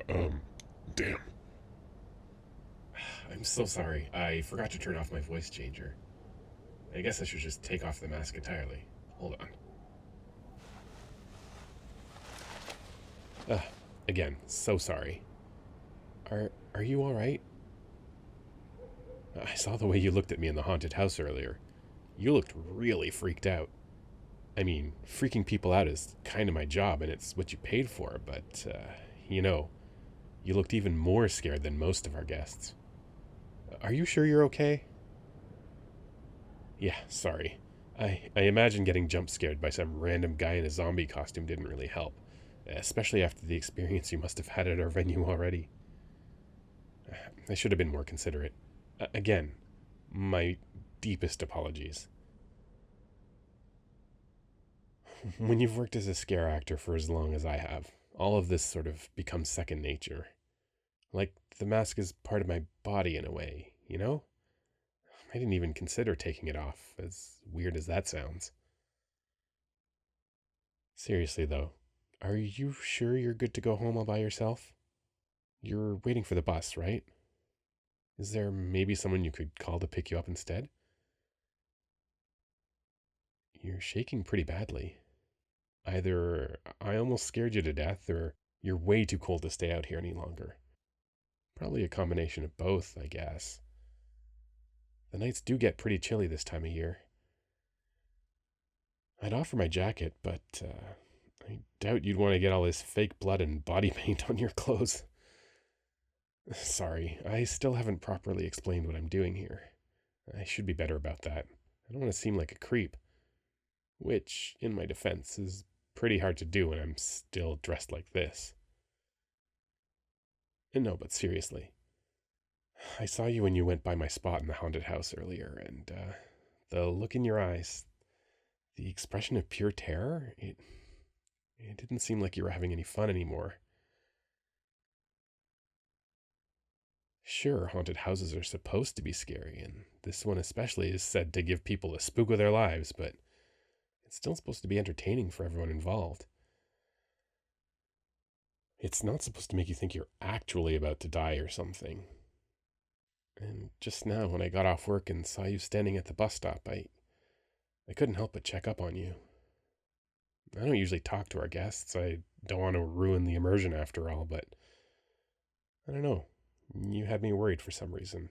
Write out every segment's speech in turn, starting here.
Damn. I'm so sorry. I forgot to turn off my voice changer. I guess I should just take off the mask entirely. Hold on. Again, so sorry. Are you alright? I saw the way you looked at me in the haunted house earlier. You looked really freaked out. I mean, freaking people out is kind of my job and it's what you paid for, but, you know, you looked even more scared than most of our guests. Are you sure you're okay? Yeah, sorry. I imagine getting jump scared by some random guy in a zombie costume didn't really help, especially after the experience you must have had at our venue already. I should have been more considerate. Again, my deepest apologies. When you've worked as a scare actor for as long as I have, all of this sort of becomes second nature. Like the mask is part of my body in a way, you know? I didn't even consider taking it off, as weird as that sounds. Seriously, though, are you sure you're good to go home all by yourself? You're waiting for the bus, right? Is there maybe someone you could call to pick you up instead? You're shaking pretty badly. Either I almost scared you to death, or you're way too cold to stay out here any longer. Probably a combination of both, I guess. The nights do get pretty chilly this time of year. I'd offer my jacket, but I doubt you'd want to get all this fake blood and body paint on your clothes. Sorry, I still haven't properly explained what I'm doing here. I should be better about that. I don't want to seem like a creep. Which, in my defense, is pretty hard to do when I'm still dressed like this. And no, but seriously, I saw you when you went by my spot in the haunted house earlier, and the look in your eyes, the expression of pure terror, it didn't seem like you were having any fun anymore. Sure, haunted houses are supposed to be scary, and this one especially is said to give people the spook of their lives, but it's still supposed to be entertaining for everyone involved. It's not supposed to make you think you're actually about to die or something. And just now, when I got off work and saw you standing at the bus stop, I couldn't help but check up on you. I don't usually talk to our guests. I don't want to ruin the immersion after all, but I don't know. You had me worried for some reason,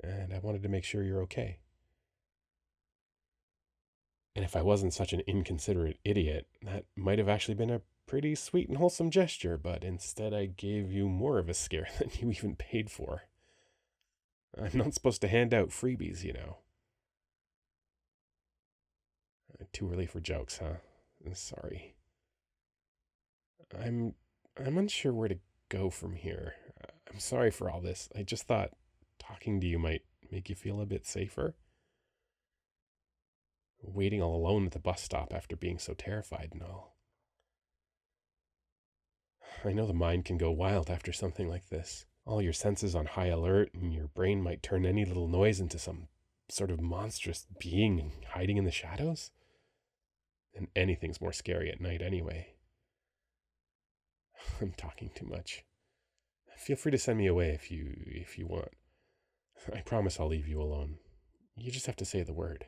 and I wanted to make sure you're okay. And if I wasn't such an inconsiderate idiot, that might have actually been a pretty sweet and wholesome gesture, but instead I gave you more of a scare than you even paid for. I'm not supposed to hand out freebies, you know. Too early for jokes, huh? Sorry. I'm I'm unsure where to go from here. I'm sorry for all this. I just thought talking to you might make you feel a bit safer. Waiting all alone at the bus stop after being so terrified and all. I know the mind can go wild after something like this. All your senses on high alert, and your brain might turn any little noise into some sort of monstrous being hiding in the shadows. And anything's more scary at night anyway. I'm talking too much. Feel free to send me away if you want. I promise I'll leave you alone. You just have to say the word.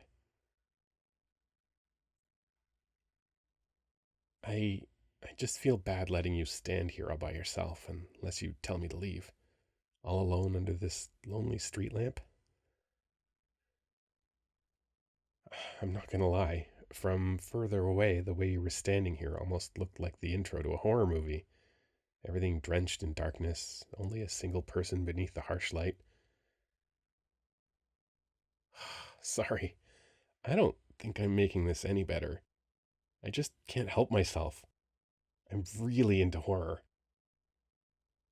I I just feel bad letting you stand here all by yourself unless you tell me to leave. All alone under this lonely street lamp. I'm not gonna lie. From further away, the way you were standing here almost looked like the intro to a horror movie. Everything drenched in darkness, only a single person beneath the harsh light. Sorry, I don't think I'm making this any better. I just can't help myself. I'm really into horror.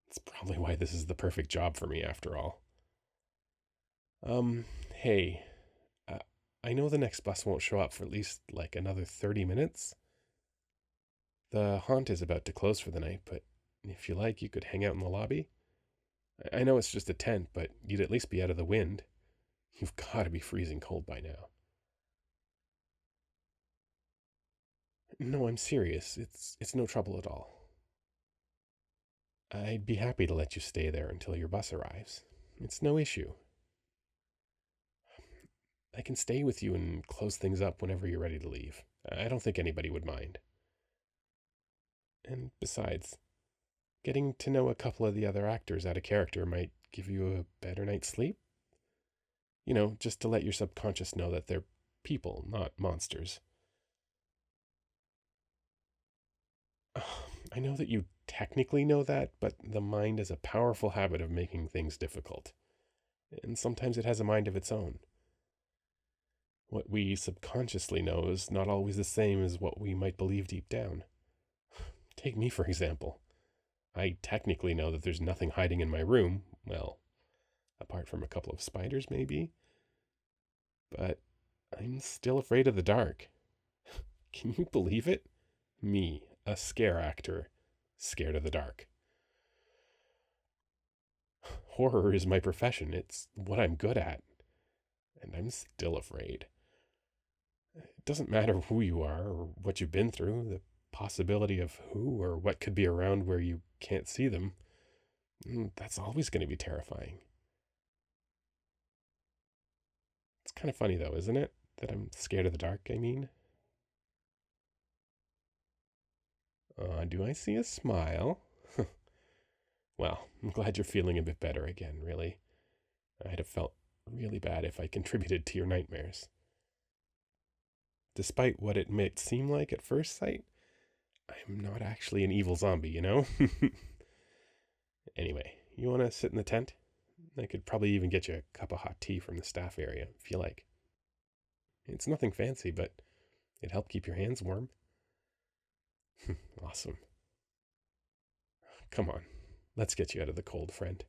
It's probably why this is the perfect job for me, after all. Hey, uh, I know the next bus won't show up for at least like another 30 minutes. The haunt is about to close for the night, but if you like, you could hang out in the lobby. I know it's just a tent, but you'd at least be out of the wind. You've got to be freezing cold by now. No, I'm serious. It's no trouble at all. I'd be happy to let you stay there until your bus arrives. It's no issue. I can stay with you and close things up whenever you're ready to leave. I don't think anybody would mind. And besides, getting to know a couple of the other actors out of character might give you a better night's sleep. Just to let your subconscious know that they're people, not monsters. I know that you technically know that, but the mind has a powerful habit of making things difficult. And sometimes it has a mind of its own. What we subconsciously know is not always the same as what we might believe deep down. Take me, for example. I technically know that there's nothing hiding in my room, well, apart from a couple of spiders, maybe. But I'm still afraid of the dark. Can you believe it? Me, a scare actor, scared of the dark. Horror is my profession. It's what I'm good at. And I'm still afraid. It doesn't matter who you are or what you've been through, the possibility of who or what could be around where you can't see them, that's always going to be terrifying. It's kind of funny, though, isn't it? That I'm scared of the dark, I mean. Do I see a smile? Well, I'm glad you're feeling a bit better again, really. I'd have felt really bad if I contributed to your nightmares. Despite what it might seem like at first sight, I'm not actually an evil zombie? Anyway, you want to sit in the tent? I could probably even get you a cup of hot tea from the staff area, if you like. It's nothing fancy, but it'd help keep your hands warm. Awesome. Come on, let's get you out of the cold, friend.